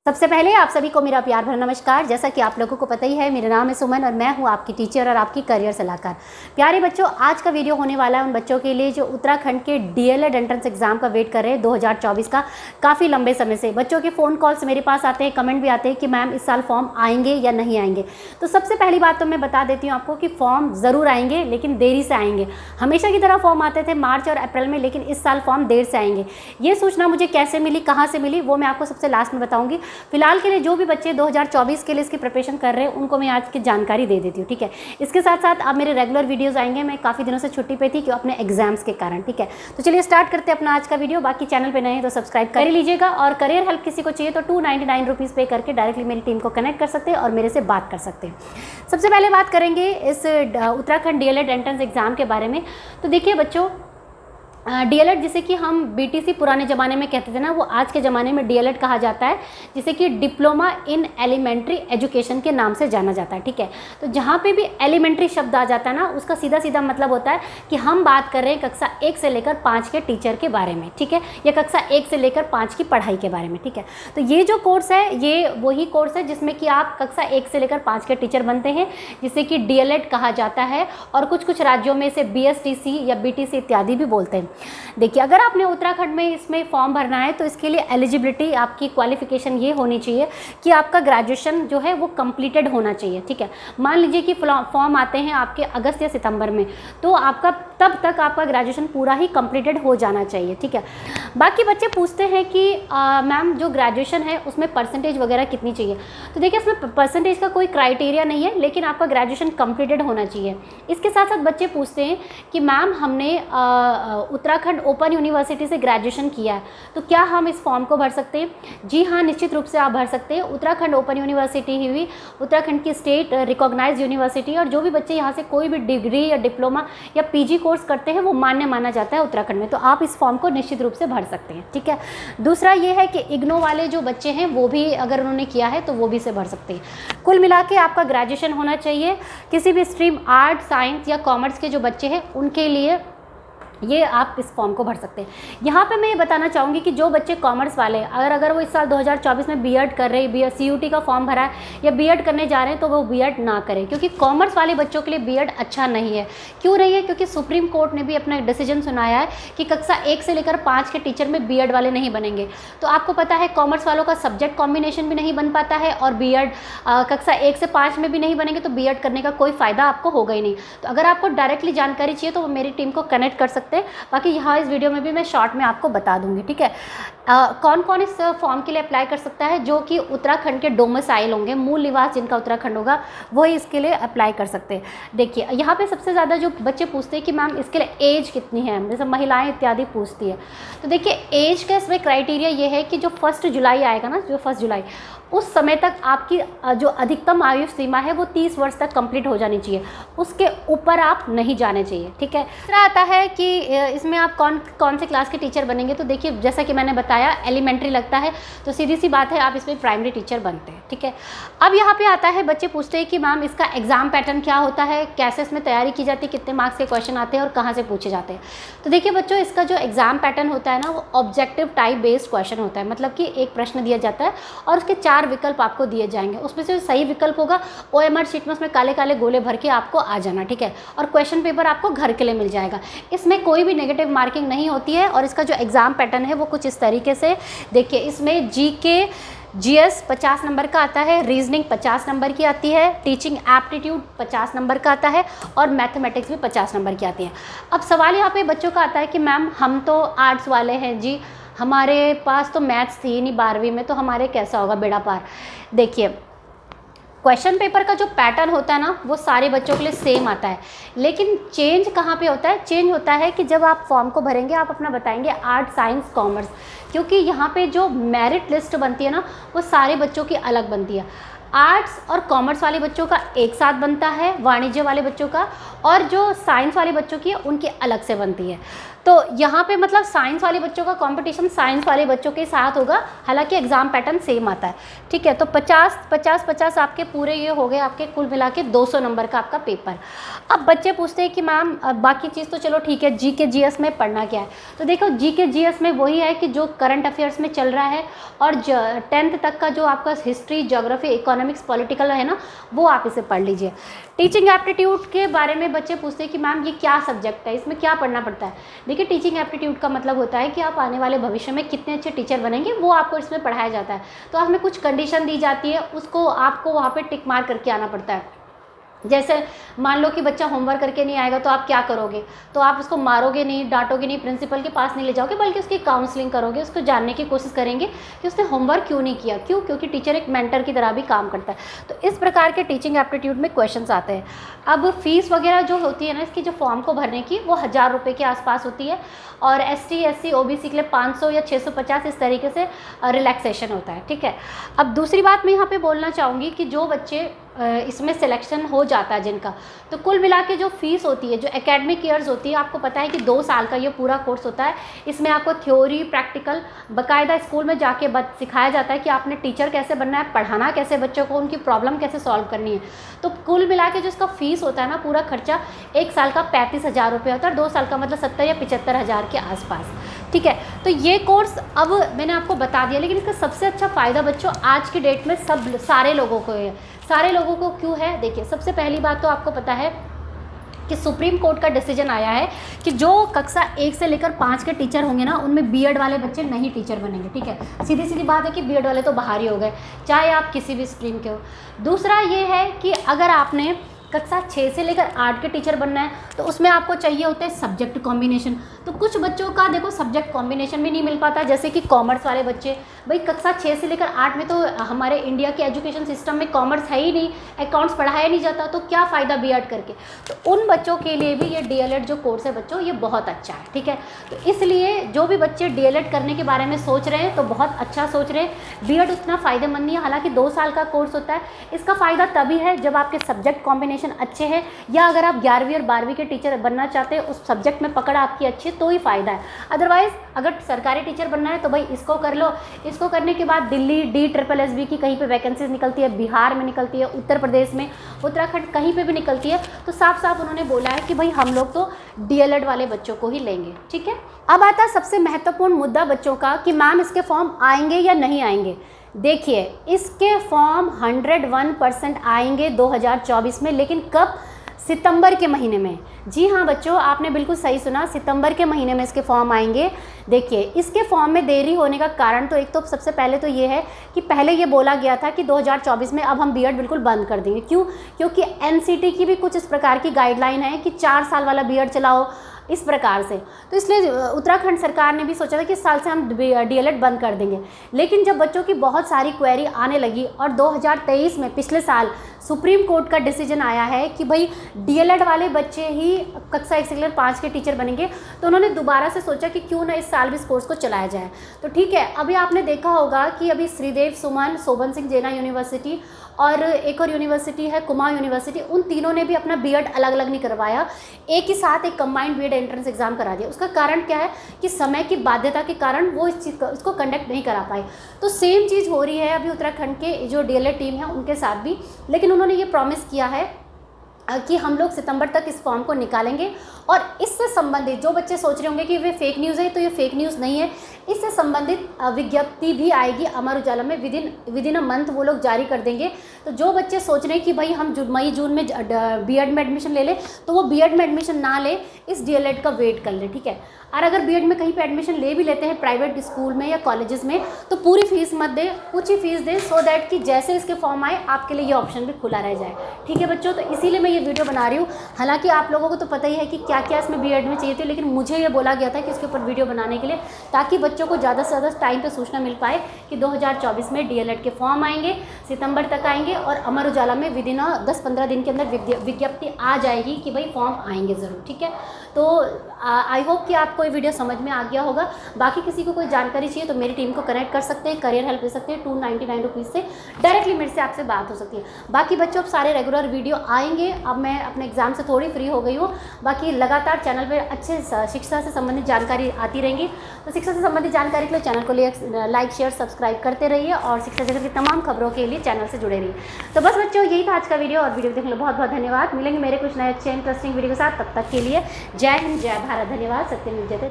सबसे पहले आप सभी को मेरा प्यार भरा नमस्कार। जैसा कि आप लोगों को पता ही है, मेरा नाम है सुमन और मैं हूं आपकी टीचर और आपकी करियर सलाहकार। प्यारे बच्चों, आज का वीडियो होने वाला है उन बच्चों के लिए जो उत्तराखंड के डीएलएड एंट्रेंस एग्जाम का वेट कर रहे हैं 2024 का। काफ़ी लंबे समय से बच्चों के फ़ोन कॉल्स मेरे पास आते हैं, कमेंट भी आते हैं कि मैम इस साल फॉर्म आएंगे या नहीं आएंगे। तो सबसे पहली बात तो मैं बता देती हूँ आपको कि फॉर्म ज़रूर आएंगे, लेकिन देरी से आएंगे। हमेशा की तरह फॉर्म आते थे मार्च और अप्रैल में, लेकिन इस साल फॉर्म देर से आएंगे। ये सूचना मुझे कैसे मिली, कहाँ से मिली, वो मैं आपको सबसे लास्ट में बताऊँगी। फिलहाल के लिए जो भी बच्चे 2024 के लिए इसकी प्रिपरेशन कर रहे हैं उनको मैं आज की जानकारी दे देती हूँ, ठीक है। इसके साथ साथ अब मेरे रेगुलर वीडियोस आएंगे। मैं काफ़ी दिनों से छुट्टी पे थी क्यों, अपने एग्जाम्स के कारण, ठीक है। तो चलिए स्टार्ट करते हैं अपना आज का वीडियो। बाकी चैनल पे नए हैं तो सब्सक्राइब कर लीजिएगा, और करियर हेल्प किसी को चाहिए तो 299 रुपीज़ पे करके डायरेक्टली मेरी टीम को कनेक्ट कर सकते हैं और मेरे से बात कर सकते हैं। सबसे पहले बात करेंगे इस उत्तराखंड डीएलएड एंट्रेंस एग्जाम के बारे में। तो देखिए बच्चों, डीएलएड जिसे कि हम बीटीसी पुराने ज़माने में कहते थे ना, वो आज के ज़माने में डीएलएड कहा जाता है, जिसे कि डिप्लोमा इन एलिमेंट्री एजुकेशन के नाम से जाना जाता है, ठीक है। तो जहाँ पे भी एलिमेंट्री शब्द आ जाता है ना, उसका सीधा सीधा मतलब होता है कि हम बात कर रहे हैं कक्षा 1 से लेकर 5 के टीचर के बारे में, ठीक है, या कक्षा 1 से लेकर 5 की पढ़ाई के बारे में, ठीक है। तो ये जो कोर्स है, ये वही कोर्स है जिसमें कि आप कक्षा 1 से लेकर 5 के टीचर बनते हैं, जिसे कि डीएलएड कहा जाता है, और कुछ राज्यों में इसे बीएसटीसी या बीटीसी इत्यादि भी बोलते हैं। देखिए, अगर आपने उत्तराखंड में इसमें फॉर्म भरना है तो इसके लिए एलिजिबिलिटी, आपकी क्वालिफिकेशन ये होनी चाहिए कि आपका ग्रेजुएशन जो है वो कंप्लीटेड होना चाहिए, ठीक है। मान लीजिए कि फॉर्म आते हैं आपके अगस्त या सितंबर में, तो आपका तब तक आपका ग्रेजुएशन पूरा ही कंप्लीटेड हो जाना चाहिए, ठीक है। बाकी बच्चे पूछते हैं कि मैम जो ग्रेजुएशन है उसमें परसेंटेज वगैरह कितनी चाहिए। तो देखिए, इसमें परसेंटेज का कोई क्राइटेरिया नहीं है, लेकिन आपका ग्रेजुएशन कंप्लीटेड होना चाहिए। इसके साथ साथ बच्चे पूछते हैं कि मैम हमने उत्तराखंड ओपन यूनिवर्सिटी से ग्रेजुएशन किया है, तो क्या हम इस फॉर्म को भर सकते हैं। जी हाँ, निश्चित रूप से आप भर सकते हैं। उत्तराखंड ओपन यूनिवर्सिटी ही हुई उत्तराखंड की स्टेट रिकॉग्नाइज्ड यूनिवर्सिटी, और जो भी बच्चे यहाँ से कोई भी डिग्री या डिप्लोमा या पीजी कोर्स करते हैं वो मान्य माना जाता है उत्तराखंड में। तो आप इस फॉर्म को निश्चित रूप से भर सकते हैं, ठीक है। दूसरा ये है कि इग्नो वाले जो बच्चे हैं वो भी अगर उन्होंने किया है तो वो भी इसे भर सकते हैं। कुल मिला के आपका ग्रेजुएशन होना चाहिए। किसी भी स्ट्रीम आर्ट, साइंस या कॉमर्स के जो बच्चे हैं उनके लिए ये आप इस फॉर्म को भर सकते हैं। यहाँ पे मैं ये बताना चाहूँगी कि जो बच्चे कॉमर्स वाले अगर वो इस साल 2024 में बीएड कर रहे हैं, सीयूटी का फॉर्म भरा है या बीएड करने जा रहे हैं, तो वो बीएड ना करें, क्योंकि कॉमर्स वाले बच्चों के लिए बीएड अच्छा नहीं है। क्यों नहीं है? क्योंकि सुप्रीम कोर्ट ने भी अपना डिसीजन सुनाया है कि कक्षा 1 से लेकर 5 के टीचर में बीएड वाले नहीं बनेंगे। तो आपको पता है कॉमर्स वालों का सब्जेक्ट कॉम्बिनेशन भी नहीं बन पाता है, और बीएड कक्षा 1 से 5 में भी नहीं बनेंगे, तो बीएड करने का कोई फ़ायदा आपको होगा ही नहीं। तो अगर आपको डायरेक्टली जानकारी चाहिए तो मेरी टीम को कनेक्ट कर सकते हैं। बाकी यहाँ इस वीडियो में भी मैं शॉर्ट में आपको बता दूंगी, ठीक है। कौन कौन इस फॉर्म के लिए अप्लाई कर सकता है? जो कि उत्तराखंड के डोमिसाइल होंगे, मूल निवास जिनका उत्तराखंड होगा, वही इसके लिए अप्लाई कर सकते हैं। देखिए, यहाँ पे सबसे ज़्यादा जो बच्चे पूछते हैं कि मैम इसके लिए एज कितनी है, जैसे महिलाएं इत्यादि पूछती है। तो देखिए, एज का इसमें क्राइटेरिया ये है कि जो 1 जुलाई आएगा ना, जो 1 जुलाई, उस समय तक आपकी जो अधिकतम आयु सीमा है वो 30 वर्ष तक कंप्लीट हो जानी चाहिए। उसके ऊपर आप नहीं जाने चाहिए, ठीक है। दूसरा आता है कि इसमें आप कौन से क्लास के टीचर बनेंगे। तो देखिए, जैसा कि मैंने बताया, एलिमेंट्री लगता है तो सीधी सी बात है आप इसमें प्राइमरी टीचर बनते हैं, ठीक है। अब यहाँ पे आता है, बच्चे पूछते हैं कि मैम इसका एग्जाम पैटर्न क्या होता है, कैसे इसमें तैयारी की जाती है, कितने मार्क्स के क्वेश्चन आते हैं और कहाँ से पूछे जाते हैं। तो देखिए बच्चों, इसका जो एग्जाम पैटर्न होता है ना, वो ऑब्जेक्टिव टाइप बेस्ड क्वेश्चन होता है। मतलब कि एक प्रश्न दिया जाता है और उसके 4 विकल्प आपको दिए जाएंगे। उसमें से सही विकल्प होगा, ओएमआर शीट में उसमें काले काले गोले भर के आपको आ जाना, ठीक है। और क्वेश्चन पेपर आपको घर के लिए मिल जाएगा। इसमें कोई भी नेगेटिव मार्किंग नहीं होती है। और इसका जो एग्जाम पैटर्न है वो कुछ इस तरीके से, देखिए, इसमें जीके जीएस 50 नंबर का आता है, रीजनिंग 50 नंबर की आती है, टीचिंग एप्टीट्यूड 50 नंबर का आता है, और मैथमेटिक्स भी 50 नंबर की आती है। अब सवाल यहाँ पे बच्चों का आता है कि मैम हम तो आर्ट्स वाले हैं जी, हमारे पास तो मैथ्स थी नहीं 12वीं में, तो हमारे कैसा होगा बेड़ा पार। देखिए, क्वेश्चन पेपर का जो पैटर्न होता है ना, वो सारे बच्चों के लिए सेम आता है, लेकिन चेंज कहाँ पे होता है? चेंज होता है कि जब आप फॉर्म को भरेंगे, आप अपना बताएंगे आर्ट, साइंस, कॉमर्स, क्योंकि यहाँ पे जो मेरिट लिस्ट बनती है ना, वो सारे बच्चों की अलग बनती है। आर्ट्स और कॉमर्स वाले बच्चों का एक साथ बनता है, वाणिज्य वाले बच्चों का, और जो साइंस वाले बच्चों की है उनकी अलग से बनती है। तो यहाँ पे मतलब साइंस वाले बच्चों का कंपटीशन साइंस वाले बच्चों के साथ होगा, हालांकि एग्ज़ाम पैटर्न सेम आता है, ठीक है। तो 50 आपके पूरे ये हो गए, आपके कुल मिला के 200 नंबर का आपका पेपर। अब बच्चे पूछते हैं कि मैम बाकी चीज़ तो चलो ठीक है, जीके जीएस में पढ़ना क्या है। तो देखो जीके जीएस में वही है कि जो करंट अफेयर्स में चल रहा है और 10th तक का जो आपका हिस्ट्री, ज्योग्राफी, इकोनॉमिक्स, पॉलिटिकल है ना, वो आप इसे पढ़ लीजिए। टीचिंग एप्टीट्यूड के बारे में बच्चे पूछते हैं कि मैम ये क्या सब्जेक्ट है, इसमें क्या पढ़ना पड़ता है। देखिए टीचिंग एप्टीट्यूड का मतलब होता है कि आप आने वाले भविष्य में कितने अच्छे टीचर बनेंगे, वो आपको इसमें पढ़ाया जाता है। तो हमें कुछ कंडीशन दी जाती है, उसको आपको वहाँ पे टिक मार करके आना पड़ता है। जैसे मान लो कि बच्चा होमवर्क करके नहीं आएगा तो आप क्या करोगे, तो आप उसको मारोगे नहीं, डांटोगे नहीं, प्रिंसिपल के पास नहीं ले जाओगे, बल्कि उसकी काउंसलिंग करोगे, उसको जानने की कोशिश करेंगे कि उसने होमवर्क क्यों नहीं किया। क्यों? क्योंकि टीचर एक मेंटर की तरह भी काम करता है। तो इस प्रकार के टीचिंग एप्टीट्यूड में क्वेश्चंस आते हैं। अब फीस वगैरह जो होती है ना इसकी, जो फॉर्म को भरने की, वो 1000 रुपये के आसपास होती है, और ST SC OBC के लिए 500 या 650 इस तरीके से रिलैक्सेशन होता है, ठीक है। अब दूसरी बात मैं यहाँ पे बोलना चाहूँगी कि जो बच्चे इसमें सिलेक्शन हो जाता है जिनका, तो कुल मिला के जो फीस होती है, जो एकेडमिक ईयर्स होती है, आपको पता है कि 2 साल का ये पूरा कोर्स होता है। इसमें आपको थ्योरी, प्रैक्टिकल, बाकायदा स्कूल में जाके सिखाया जाता है कि आपने टीचर कैसे बनना है, पढ़ाना कैसे बच्चों को, उनकी प्रॉब्लम कैसे सॉल्व करनी है। तो कुल मिला के जो इसका फीस होता है ना, पूरा खर्चा 1 साल का 35,000 रुपये होता है, और 2 साल का मतलब 70 या 75,000 के आसपास, ठीक है। तो ये कोर्स अब मैंने आपको बता दिया, लेकिन इसका सबसे अच्छा फ़ायदा बच्चों आज की डेट में सारे लोगों को है। सारे लोगों को क्यों है? देखिए, सबसे पहली बात तो आपको पता है कि सुप्रीम कोर्ट का डिसीजन आया है कि जो कक्षा 1 से लेकर 5 के टीचर होंगे ना, उनमें बीएड वाले बच्चे नहीं टीचर बनेंगे, ठीक है। सीधी सीधी बात है कि बीएड वाले तो बाहर ही हो गए, चाहे आप किसी भी स्ट्रीम के हो। दूसरा ये है कि अगर आपने कक्षा 6 से लेकर 8 के टीचर बनना है तो उसमें आपको चाहिए होते हैं सब्जेक्ट कॉम्बिनेशन। तो कुछ बच्चों का देखो सब्जेक्ट कॉम्बिनेशन भी नहीं मिल पाता, जैसे कि कॉमर्स वाले बच्चे, भाई कक्षा 6 से लेकर 8 में तो हमारे इंडिया के एजुकेशन सिस्टम में कॉमर्स है ही नहीं, अकाउंट्स पढ़ाया नहीं जाता, तो क्या फ़ायदा बीएड करके। तो उन बच्चों के लिए भी ये डीएलएड जो कोर्स है बच्चों, ये बहुत अच्छा है, ठीक है। तो इसलिए जो भी बच्चे डीएलएड करने के बारे में सोच रहे हैं तो बहुत अच्छा सोच रहे हैं। बीएड उतना फ़ायदेमंद नहीं है, हालांकि 2 साल का कोर्स होता है। इसका फ़ायदा तभी है जब आपके सब्जेक्ट कॉम्बिनेशन अच्छे हैं, या अगर आप 11वीं और 12वीं के टीचर बनना चाहते हैं, उस सब्जेक्ट में पकड़ आपकी अच्छी है तो ही फ़ायदा है। अदरवाइज़ अगर सरकारी टीचर बनना है तो भाई इसको कर लो, इसको करने के बाद दिल्ली DSSB की कहीं पे वैकेंसीज निकलती है, बिहार में निकलती है, उत्तर प्रदेश में, उत्तराखंड, कहीं पे भी निकलती है। तो साफ साफ उन्होंने बोला है कि भाई हम लोग तो डीएलएड वाले बच्चों को ही लेंगे, ठीक है। अब आता है सबसे महत्वपूर्ण मुद्दा बच्चों का कि मैम इसके फॉर्म आएंगे या नहीं आएंगे। देखिए, इसके फॉर्म 101% आएंगे 2024 में, लेकिन कब? सितंबर के महीने में। जी हाँ बच्चों, आपने बिल्कुल सही सुना, सितंबर के महीने में इसके फॉर्म आएंगे। देखिए, इसके फॉर्म में देरी होने का कारण तो एक तो सबसे पहले तो ये है कि पहले ये बोला गया था कि 2024 में अब हम बीएड बिल्कुल बंद कर देंगे। क्यों? क्योंकि एनसीटी की भी कुछ इस प्रकार की गाइडलाइन है कि 4 साल वाला बीएड चलाओ, इस प्रकार से। तो इसलिए उत्तराखंड सरकार ने भी सोचा था कि इस साल से हम डीएलएड बंद कर देंगे। लेकिन जब बच्चों की बहुत सारी क्वेरी आने लगी और 2023 में, पिछले साल, सुप्रीम कोर्ट का डिसीजन आया है कि भाई डीएलएड वाले बच्चे ही कक्षा 1 से लेकर 5 के टीचर बनेंगे, तो उन्होंने दोबारा से सोचा कि क्यों ना इस साल भी इस कोर्स को चलाया जाए। तो ठीक है, अभी आपने देखा होगा कि अभी श्रीदेव सुमन, शोभन सिंह जैना यूनिवर्सिटी और एक और यूनिवर्सिटी है कुमाऊं यूनिवर्सिटी, उन तीनों ने भी अपना बीएड अलग अलग नहीं करवाया, एक ही साथ एक कंबाइंड बीएड एंट्रेंस एग्जाम करा दिया। उसका कारण क्या है कि समय की बाध्यता के कारण वो इसको कंडक्ट नहीं करा पाए। तो सेम चीज़ हो रही है अभी उत्तराखंड के जो डीएलएड टीम है उनके साथ भी, लेकिन उन्होंने ये प्रॉमिस किया है कि हम लोग सितंबर तक इस फॉर्म को निकालेंगे। और इससे संबंधित जो बच्चे सोच रहे होंगे कि वे फेक न्यूज़ है, तो ये फेक न्यूज़ नहीं है। इससे संबंधित विज्ञप्ति भी आएगी अमर उजाला में, विदिन अ मंथ वो लोग जारी कर देंगे। तो जो बच्चे सोच रहे हैं कि भाई हम मई जून में बीएड में एडमिशन ले लें, तो वो बीएड में एडमिशन ना ले, इस डीएलएड का वेट कर ले, ठीक है। और अगर बीएड में कहीं पे एडमिशन ले भी लेते हैं प्राइवेट स्कूल में या कॉलेजेस में, तो पूरी फीस मत दें, कुछ ही फीस दें, सो दैट कि जैसे इसके फॉर्म आए आपके लिए ये ऑप्शन भी खुला रह जाए, ठीक है बच्चों। तो इसीलिए मैं ये वीडियो बना रही हूँ। हालांकि आप लोगों को तो पता ही है कि क्या क्या इसमें बीएड में चाहिए थे, लेकिन मुझे ये बोला गया था कि इसके ऊपर वीडियो बनाने के लिए, ताकि बच्चों को ज़्यादा से ज़्यादा टाइम पे सूचना मिल पाए कि 2024 में डीएलएड के फॉर्म आएंगे, सितंबर तक आएंगे, और अमर उजाला में विदिन 10-15 दिन के अंदर विज्ञप्ति आ जाएगी कि भाई फॉर्म आएंगे ज़रूर, ठीक है। तो आई होप कि आपको ये वीडियो समझ में आ गया होगा। बाकी किसी को कोई जानकारी चाहिए तो मेरी टीम को कनेक्ट कर सकते हैं, करियर हेल्प ले सकते हैं। 299 रुपीज़ से डायरेक्टली मेरे से आपसे बात हो सकती है। बाकी बच्चों अब सारे रेगुलर वीडियो आएंगे। अब मैं अपने एग्जाम से थोड़ी फ्री हो गई हूँ, बाकी लगातार चैनल पर अच्छे शिक्षा से संबंधित जानकारी आती रहेंगी। तो शिक्षा से संबंधित जानकारी के लिए चैनल को लाइक शेयर सब्सक्राइब करते रहिए और शिक्षा जगत की तमाम खबरों के लिए चैनल से जुड़े रहिए। तो बस बच्चों यही था आज का वीडियो, और वीडियो देखने के लिए बहुत बहुत धन्यवाद। मिलेंगे मेरे कुछ नए अच्छे इंटरेस्टिंग वीडियो के साथ, तब तक के लिए जय हिंद जय भारत। धन्यवाद। सत्यम जयते।